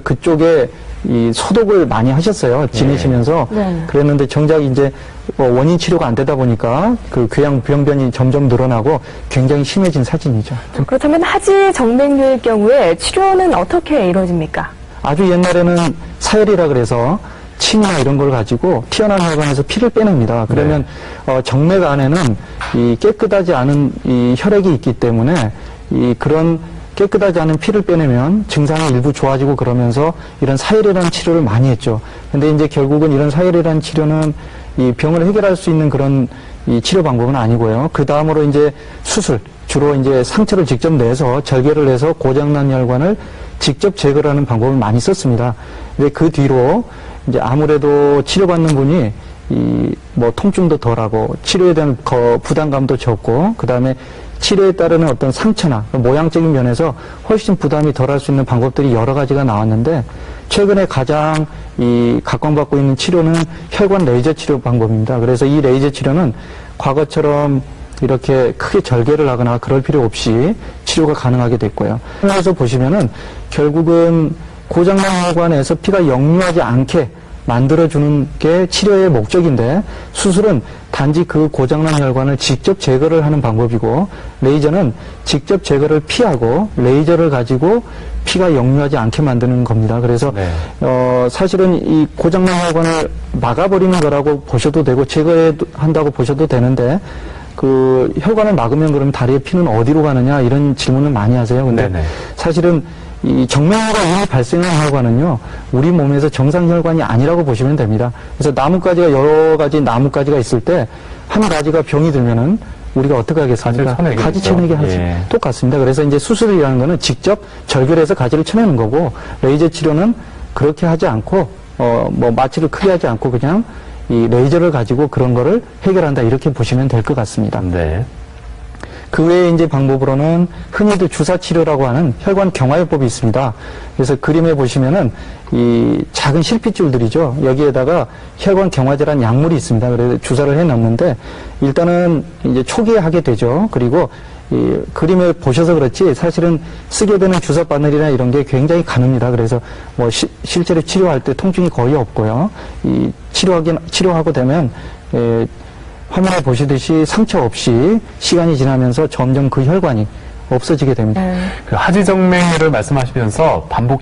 그쪽에 이 소독을 많이 하셨어요. 지내시면서. 네. 그랬는데 정작 이제 원인 치료가 안 되다 보니까 그 궤양 병변이 점점 늘어나고 굉장히 심해진 사진이죠. 그렇다면 하지 정맥류의 경우에 치료는 어떻게 이루어집니까? 아주 옛날에는 사열이라 그래서 침이나 이런 걸 가지고 튀어나온 혈관에서 피를 빼냅니다. 그러면 정맥 안에는 이 깨끗하지 않은 이 혈액이 있기 때문에 이 그런 깨끗하지 않은 피를 빼내면 증상이 일부 좋아지고 그러면서 이런 사열이라는 치료를 많이 했죠. 근데 이제 결국은 이런 사열이라는 치료는 이 병을 해결할 수 있는 그런 이 치료 방법은 아니고요. 그 다음으로 이제 수술, 주로 이제 상처를 직접 내서 절개를 해서 고장난 혈관을 직접 제거를 하는 방법을 많이 썼습니다. 근데 그 뒤로 이제 아무래도 치료받는 분이 이 뭐 통증도 덜하고 치료에 대한 부담감도 적고 그 다음에 치료에 따르는 어떤 상처나 모양적인 면에서 훨씬 부담이 덜할 수 있는 방법들이 여러 가지가 나왔는데 최근에 가장 이 각광받고 있는 치료는 혈관 레이저 치료 방법입니다. 그래서 이 레이저 치료는 과거처럼 이렇게 크게 절개를 하거나 그럴 필요 없이 치료가 가능하게 됐고요. 그래서 보시면은 결국은 고장난 혈관에서 피가 역류하지 않게 만들어주는 게 치료의 목적인데 수술은 단지 그 고장난 혈관을 직접 제거를 하는 방법이고 레이저는 직접 제거를 피하고 레이저를 가지고 피가 역류하지 않게 만드는 겁니다. 그래서 사실은 이 고장난 혈관을 막아버리는 거라고 보셔도 되고 제거한다고 보셔도 되는데 그 혈관을 막으면 그러면 다리의 피는 어디로 가느냐 이런 질문을 많이 하세요. 근데 사실은 이 정맥류가 이미 발생한 혈관은요, 우리 몸에서 정상 혈관이 아니라고 보시면 됩니다. 그래서 나뭇가지가 여러 가지 나뭇가지가 있을 때 한 가지가 병이 들면은 우리가 어떻게 하겠습니까? 가지 쳐내기 하지. 똑같습니다. 그래서 이제 수술이라는 거는 직접 절개해서 가지를 쳐내는 거고 레이저 치료는 그렇게 하지 않고 뭐 마취를 크게 하지 않고 그냥 이 레이저를 가지고 그런 거를 해결한다 이렇게 보시면 될 것 같습니다. 네. 그 외에 이제 방법으로는 흔히들 주사 치료라고 하는 혈관 경화요법이 있습니다. 그래서 그림에 보시면은 이 작은 실핏줄들이죠. 여기에다가 혈관 경화제라는 약물이 있습니다. 그래서 주사를 해 넣는데 일단은 이제 초기에 하게 되죠. 그리고 이 그림을 보셔서 그렇지 사실은 쓰게 되는 주사 바늘이나 이런 게 굉장히 가늡니다. 그래서 뭐 실제로 치료할 때 통증이 거의 없고요. 이 치료하고 되면 화면에 보시듯이 상처 없이 시간이 지나면서 점점 그 혈관이 없어지게 됩니다. 그 하지정맥류를 말씀하시면서 반복